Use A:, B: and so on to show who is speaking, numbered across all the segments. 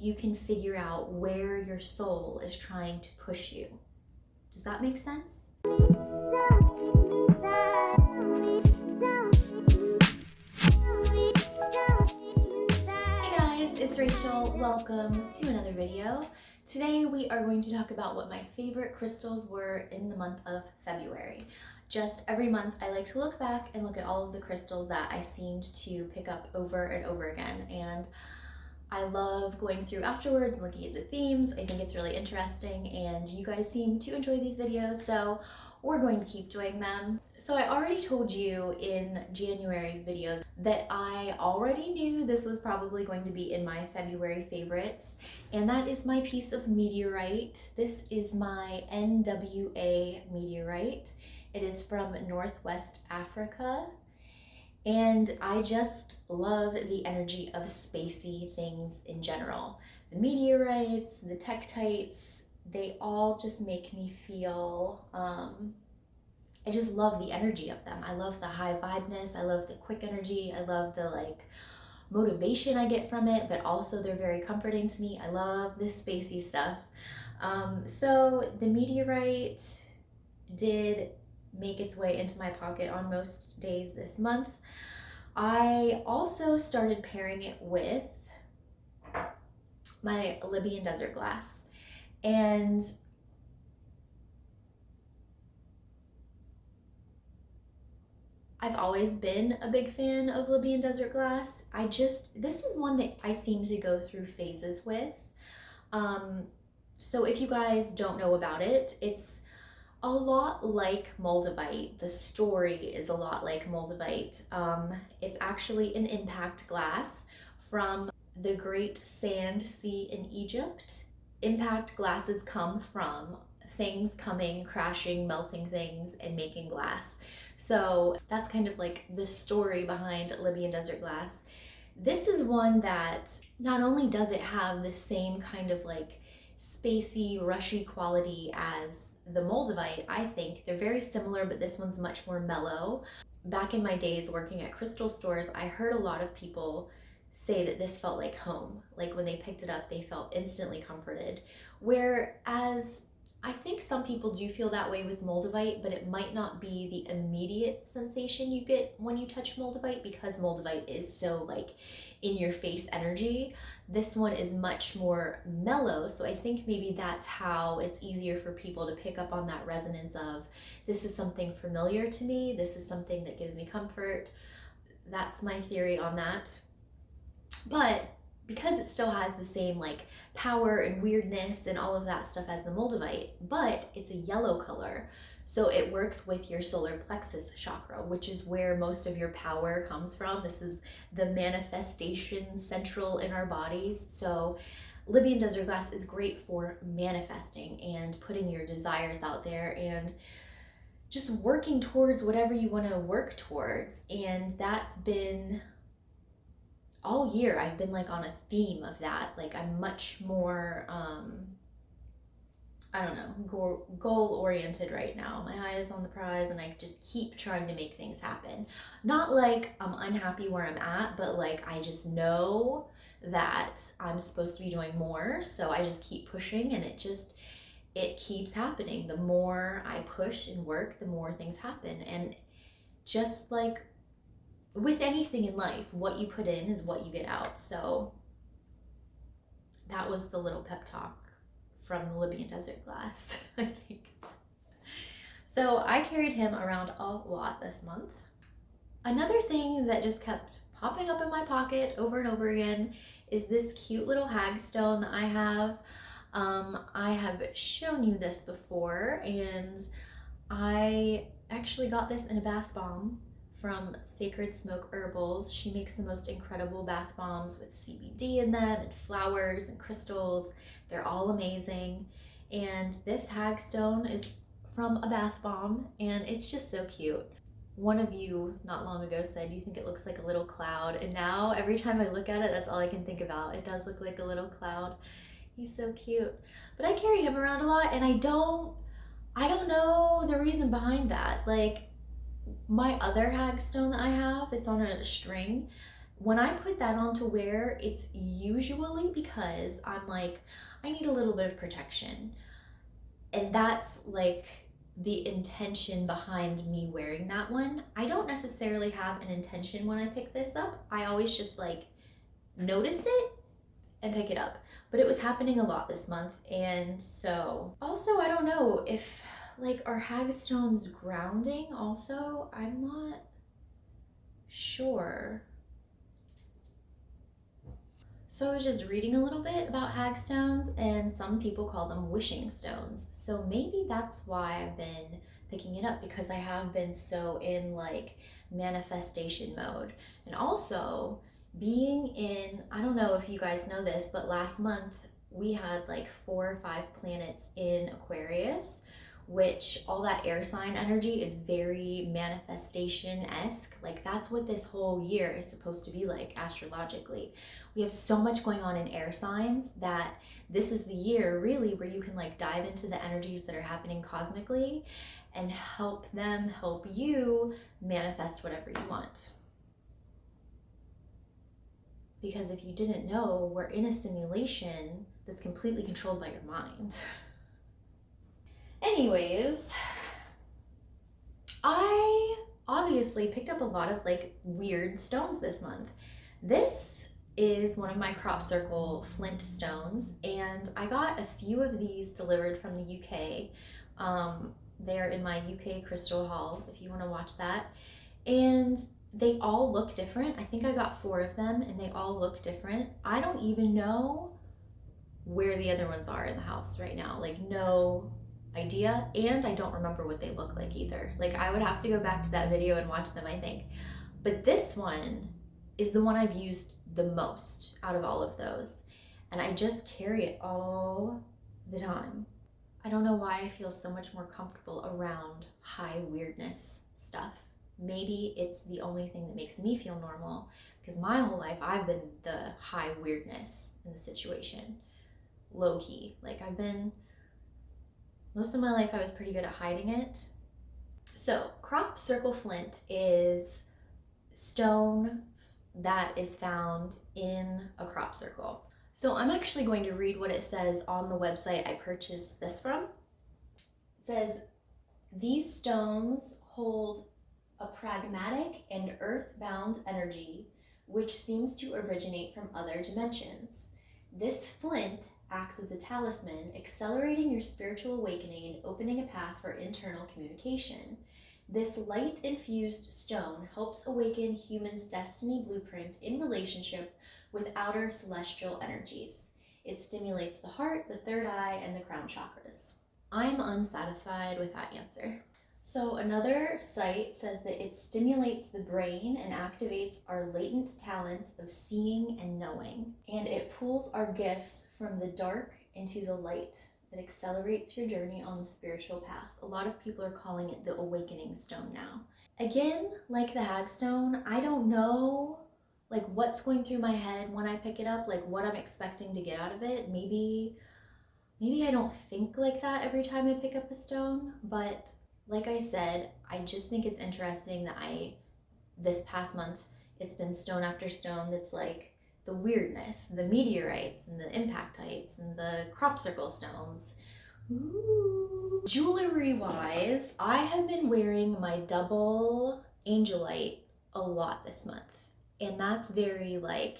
A: you can figure out where your soul is trying to push you. Does that make sense? Hey guys, it's Rachel. Welcome to another video. Today we are going to talk about what my favorite crystals were in the month of February. Just every month I like to look back and look at all of the crystals that I seemed to pick up over and over again, and I love going through afterwards and looking at the themes. I think it's really interesting and you guys seem to enjoy these videos, so we're going to keep doing them. So I already told you in January's video that I already knew this was probably going to be in my February favorites, and that is my piece of meteorite. This is my NWA Meteorite. It is from Northwest Africa. And I just love the energy of spacey things in general. The meteorites, the tektites, they all just make me feel, I just love the energy of them. I love the high vibeness, I love the quick energy, I love the motivation I get from it, but also they're very comforting to me. I love this spacey stuff. So the meteorite did make its way into my pocket on most days this month. I also started pairing it with my Libyan desert glass, and I've always been a big fan of Libyan desert glass. This is one that I seem to go through phases with. So if you guys don't know about it, it's a lot like moldavite. The story is a lot like moldavite. It's actually an impact glass from the Great Sand Sea in Egypt. Impact glasses come from things coming, crashing, melting things, and making glass. So that's kind of like the story behind Libyan desert glass. This is one that not only does it have the same kind of spacey, rushy quality as the moldavite. I think they're very similar, but this one's much more mellow. Back in my days working at crystal stores, I heard a lot of people say that this felt like home. Like when they picked it up, they felt instantly comforted. Whereas I think some people do feel that way with moldavite, but it might not be the immediate sensation you get when you touch moldavite, because moldavite is so in your face energy. This one is much more mellow, so I think maybe that's how it's easier for people to pick up on that resonance of, this is something familiar to me, this is something that gives me comfort. That's my theory on that. But because it still has the same power and weirdness and all of that stuff as the moldavite, but it's a yellow color, so it works with your solar plexus chakra, which is where most of your power comes from. This is the manifestation central in our bodies. So Libyan desert glass is great for manifesting and putting your desires out there and just working towards whatever you want to work towards. And that's been all year. I've been on a theme of that. I'm much more I don't know, goal oriented right now. My eye is on the prize and I just keep trying to make things happen. Not I'm unhappy where I'm at, but I just know that I'm supposed to be doing more, so I just keep pushing, and it keeps happening. The more I push and work, the more things happen. And just with anything in life, what you put in is what you get out. So that was the little pep talk from the Libyan desert glass, I think. So I carried him around a lot this month. Another thing that just kept popping up in my pocket over and over again is this cute little Hag Stone that I have. I have shown you this before, and I actually got this in a bath bomb from Sacred Smoke Herbals. She makes the most incredible bath bombs with CBD in them and flowers and crystals. They're all amazing. And this Hag Stone is from a bath bomb, and it's just so cute. One of you not long ago said you think it looks like a little cloud, and now every time I look at it, that's all I can think about. It does look like a little cloud. He's so cute. But I carry him around a lot, and I don't know the reason behind that. My other Hag Stone that I have, it's on a string, When I put that on to wear, it's usually because I'm like, I need a little bit of protection. And that's like the intention behind me wearing that one. I don't necessarily have an intention when I pick this up. I always just like notice it and pick it up. But it was happening a lot this month. And so also, I don't know if like are Hag Stones grounding also? I'm not sure. So I was just reading a little bit about hag stones, and some people call them wishing stones. So maybe that's why I've been picking it up, because I have been so in like manifestation mode. And also being in, I don't know if you guys know this, but last month we had like 4 or 5 planets in Aquarius, which all that air sign energy is very manifestation-esque. Like that's what this whole year is supposed to be like astrologically. We have so much going on in air signs that this is the year really where you can like dive into the energies that are happening cosmically and help them help you manifest whatever you want. Because if you didn't know, we're in a simulation that's completely controlled by your mind. Anyways, I obviously picked up a lot of like weird stones this month. This is one of my crop circle Flint stones, and I got a few of these delivered from the UK. They're in my UK crystal haul if you want to watch that. And they all look different. I think I got 4 of them and they all look different. I don't even know where the other ones are in the house right now. Like no idea, and I don't remember what they look like either. Like I would have to go back to that video and watch them, I think. But this one is the one I've used the most out of all of those, and I just carry it all the time. I don't know why I feel so much more comfortable around high weirdness stuff. Maybe it's the only thing that makes me feel normal, because my whole life I've been the high weirdness in the situation. Low key. Like I've been, most of my life I was pretty good at hiding it. So crop circle flint is stone that is found in a crop circle. So I'm actually going to read what it says on the website I purchased this from. It says, these stones hold a pragmatic and earth-bound energy which seems to originate from other dimensions. This flint acts as a talisman, accelerating your spiritual awakening and opening a path for internal communication. This light-infused stone helps awaken humans' destiny blueprint in relationship with outer celestial energies. It stimulates the heart, the third eye, and the crown chakras. I'm unsatisfied with that answer. So another site says that it stimulates the brain and activates our latent talents of seeing and knowing. And it pulls our gifts from the dark into the light. It accelerates your journey on the spiritual path. A lot of people are calling it the awakening stone now. Again, like the Hag Stone, I don't know like what's going through my head when I pick it up, like what I'm expecting to get out of it. Maybe I don't think like that every time I pick up a stone, but like I said, I just think it's interesting that this past month, it's been stone after stone that's like the weirdness, the meteorites and the impactites and the crop circle stones. Ooh. Jewelry wise, I have been wearing my double Angelite a lot this month. And that's very like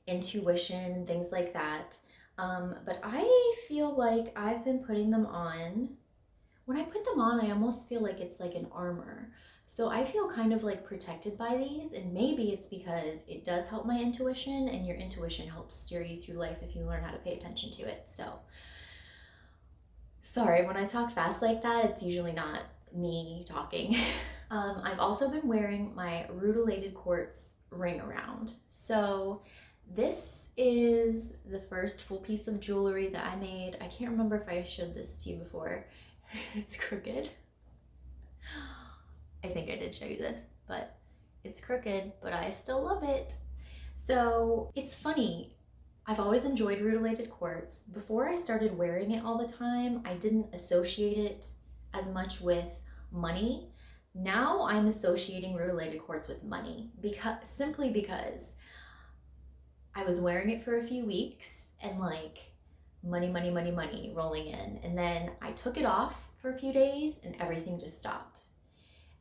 A: intuition and things like that. But I feel like I've been putting them on. When I put them on, I almost feel like it's like an armor. So I feel kind of like protected by these, and maybe it's because it does help my intuition, and your intuition helps steer you through life if you learn how to pay attention to it. So, sorry, when I talk fast like that, it's usually not me talking. I've also been wearing my Rutilated Quartz ring around. So this is the first full piece of jewelry that I made. I can't remember if I showed this to you before. It's crooked. I think I did show you this, but it's crooked, but I still love it. So it's funny. I've always enjoyed Rutilated Quartz. Before I started wearing it all the time, I didn't associate it as much with money. Now I'm associating Rutilated Quartz with money simply because I was wearing it for a few weeks and like money, money, money, money rolling in. And then I took it off for a few days and everything just stopped.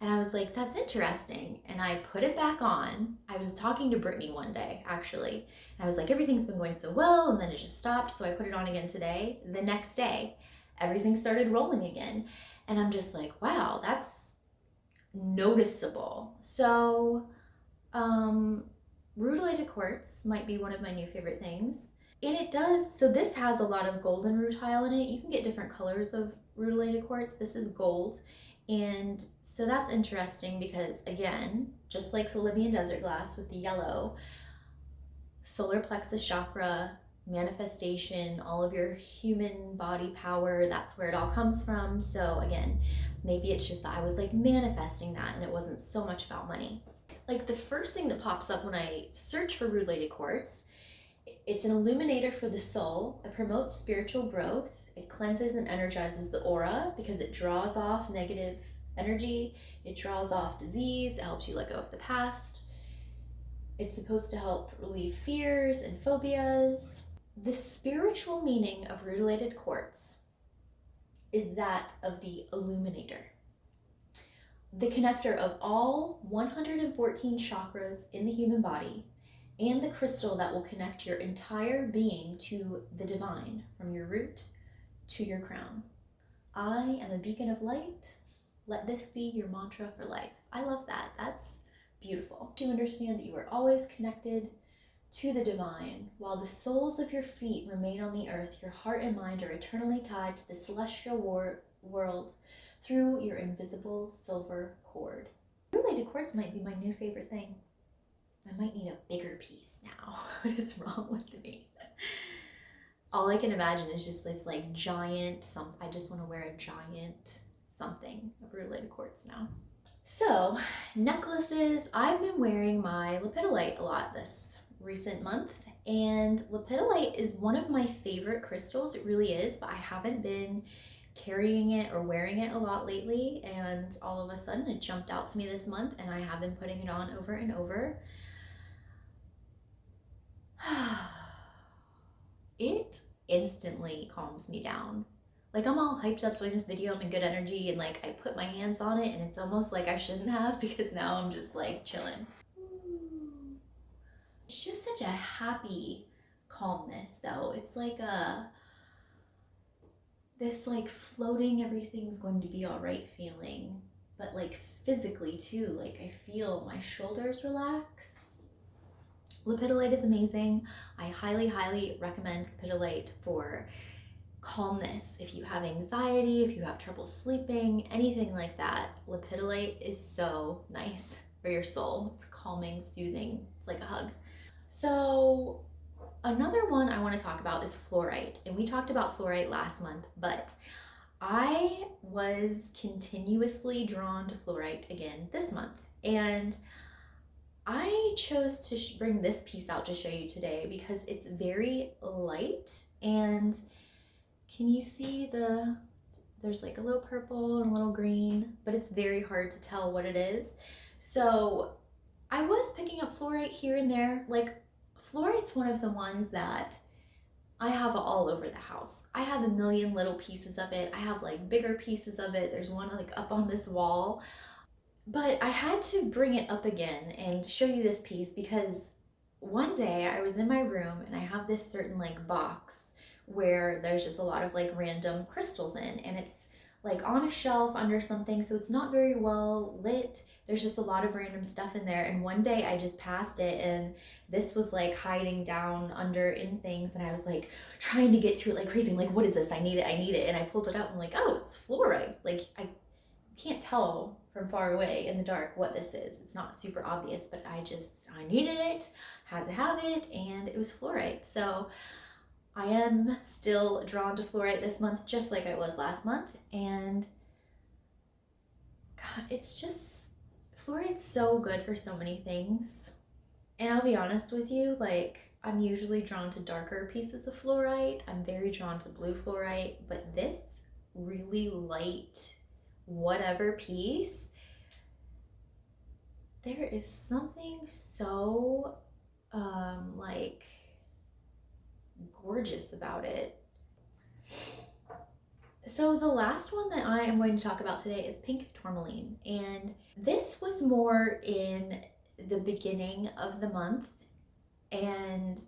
A: And I was like, that's interesting. And I put it back on. I was talking to Brittany one day, actually. And I was like, everything's been going so well. And then it just stopped. So I put it on again today. The next day, everything started rolling again. And I'm just like, wow, that's noticeable. So, Rutilated Quartz might be one of my new favorite things. And it does, so this has a lot of golden rutile in it. You can get different colors of Rutilated Quartz. This is gold. And so that's interesting because, again, just like the Libyan desert glass with the yellow, solar plexus chakra, manifestation, all of your human body power, that's where it all comes from. So again, maybe it's just that I was like manifesting that and it wasn't so much about money. Like the first thing that pops up when I search for Rutilated Quartz, it's an illuminator for the soul. It promotes spiritual growth. It cleanses and energizes the aura because it draws off negative energy. It draws off disease. It helps you let go of the past. It's supposed to help relieve fears and phobias. The spiritual meaning of Rutilated Quartz is that of the illuminator, the connector of all 114 chakras in the human body, and the crystal that will connect your entire being to the divine from your root to your crown. I am a beacon of light. Let this be your mantra for life. I love that. That's beautiful. To understand that you are always connected to the divine. While the soles of your feet remain on the earth, your heart and mind are eternally tied to the celestial world through your invisible silver cord. Rutilated quartz might be my new favorite thing. I might need a bigger piece now. What is wrong with me? All I can imagine is just this like giant something. I just want to wear a giant something of Rutilated Quartz now. So necklaces, I've been wearing my Lepidolite a lot this recent month, and Lepidolite is one of my favorite crystals. It really is, but I haven't been carrying it or wearing it a lot lately, and all of a sudden it jumped out to me this month and I have been putting it on over and over. It instantly calms me down. Like I'm all hyped up doing this video, I'm in good energy, and like I put my hands on it and it's almost like I shouldn't have because now I'm just like chilling. It's just such a happy calmness though. It's like this like floating, everything's going to be all right feeling, but like physically too, like I feel my shoulders relax. Lepidolite is amazing. I highly, highly recommend Lepidolite for calmness. If you have anxiety, if you have trouble sleeping, anything like that, Lepidolite is so nice for your soul. It's calming, soothing. It's like a hug. So another one I want to talk about is fluorite. And we talked about fluorite last month, but I was continuously drawn to fluorite again this month. And I chose to bring this piece out to show you today because it's very light. And can you see there's like a little purple and a little green, but it's very hard to tell what it is. So I was picking up fluorite here and there. Like fluorite's one of the ones that I have all over the house. I have a million little pieces of it. I have like bigger pieces of it. There's one like up on this wall. But I had to bring it up again and show you this piece because one day I was in my room and I have this certain like box where there's just a lot of like random crystals in, and it's like on a shelf under something, so it's not very well lit. There's just a lot of random stuff in there, and one day I just passed it and this was like hiding down under in things, and I was like trying to get to it like crazy. I'm like, what is this? I need it, I need it. And I pulled it out and I'm like, oh, it's fluorite. Like I can't tell from far away in the dark what this is. It's not super obvious, but I needed it, had to have it, and it was fluorite. So I am still drawn to fluorite this month, just like I was last month. And God, it's just, fluorite's so good for so many things. And I'll be honest with you, like I'm usually drawn to darker pieces of fluorite. I'm very drawn to blue fluorite, but this really light, whatever piece, there is something so like gorgeous about it. So the last one that I am going to talk about today is pink tourmaline, and this was more in the beginning of the month, and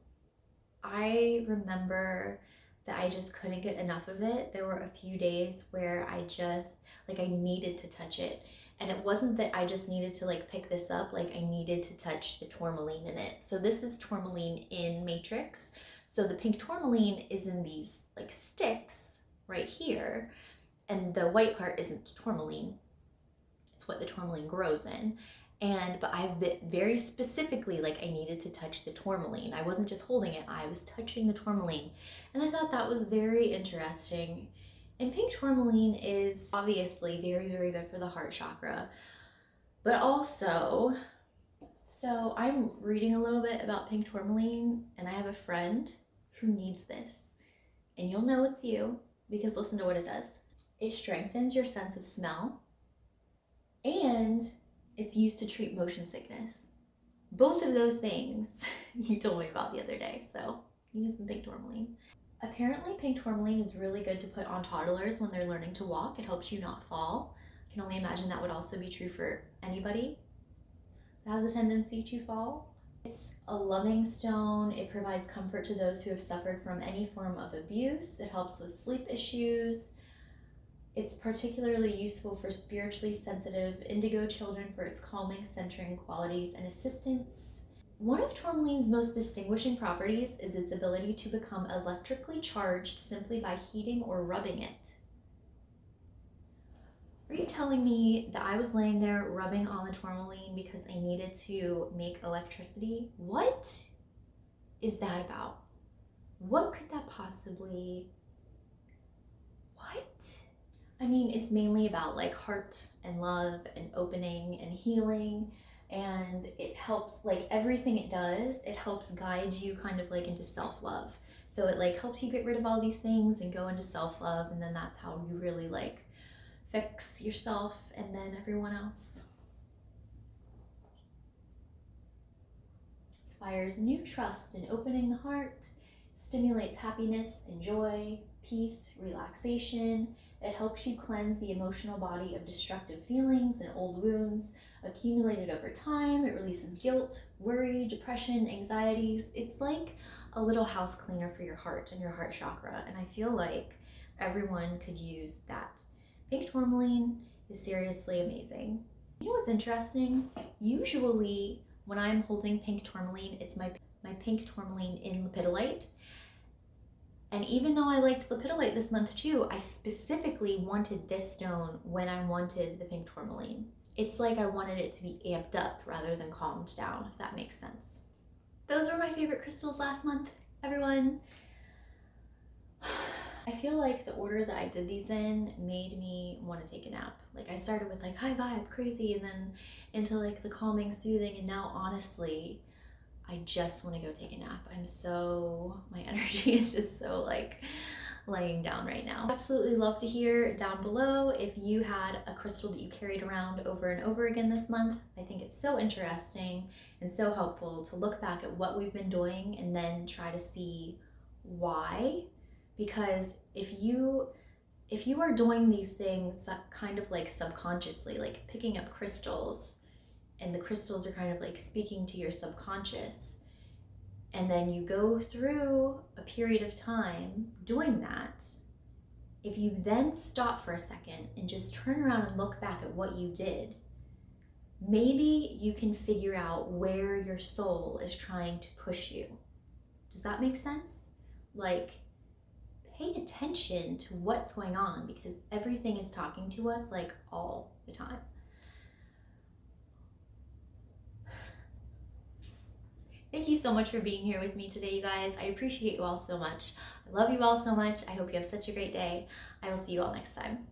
A: I remember that I just couldn't get enough of it. There were a few days where I just, like, I needed to touch it. And it wasn't that I just needed to like pick this up, like I needed to touch the tourmaline in it. So this is tourmaline in matrix. So the pink tourmaline is in these like sticks right here, and the white part isn't tourmaline. It's what the tourmaline grows in. But I've been very specifically, like I needed to touch the tourmaline. I wasn't just holding it, I was touching the tourmaline. And I thought that was very interesting. And pink tourmaline is obviously very, very good for the heart chakra. But also, so I'm reading a little bit about pink tourmaline, and I have a friend who needs this. And you'll know it's you, because listen to what it does. It strengthens your sense of smell, and it's used to treat motion sickness. Both of those things you told me about the other day, so you need some pink tourmaline. Apparently pink tourmaline is really good to put on toddlers when they're learning to walk. It helps you not fall. I can only imagine that would also be true for anybody that has a tendency to fall. It's a loving stone. It provides comfort to those who have suffered from any form of abuse. It helps with sleep issues. It's particularly useful for spiritually sensitive indigo children for its calming, centering qualities and assistance. One of tourmaline's most distinguishing properties is its ability to become electrically charged simply by heating or rubbing it. Are you telling me that I was laying there rubbing on the tourmaline because I needed to make electricity? What is that about? What could that possibly... What? I mean, it's mainly about like heart and love and opening and healing. And it helps, like everything it does, it helps guide you kind of like into self-love. So it like helps you get rid of all these things and go into self-love, and then that's how you really like fix yourself and then everyone else. Inspires new trust in opening the heart, stimulates happiness and joy, peace, relaxation. It helps you cleanse the emotional body of destructive feelings and old wounds accumulated over time. It releases guilt, worry, depression, anxieties. It's like a little house cleaner for your heart and your heart chakra. And I feel like everyone could use that. Pink tourmaline is seriously amazing. You know what's interesting? Usually when I'm holding pink tourmaline, it's my pink tourmaline in lepidolite. And even though I liked lepidolite this month too, I specifically wanted this stone when I wanted the pink tourmaline. It's like I wanted it to be amped up rather than calmed down, if that makes sense. Those were my favorite crystals last month, everyone. I feel like the order that I did these in made me want to take a nap. Like I started with like high vibe, crazy, and then into like the calming, soothing, and now honestly, I just want to go take a nap. My energy is just so like laying down right now. Absolutely love to hear down below if you had a crystal that you carried around over and over again this month. I think it's so interesting and so helpful to look back at what we've been doing and then try to see why. Because if you are doing these things kind of like subconsciously, like picking up crystals, and the crystals are kind of like speaking to your subconscious, and then you go through a period of time doing that, if you then stop for a second and just turn around and look back at what you did, maybe you can figure out where your soul is trying to push you. Does that make sense? Like, pay attention to what's going on, because everything is talking to us like all the time. Thank you so much for being here with me today, you guys. I appreciate you all so much. I love you all so much. I hope you have such a great day. I will see you all next time.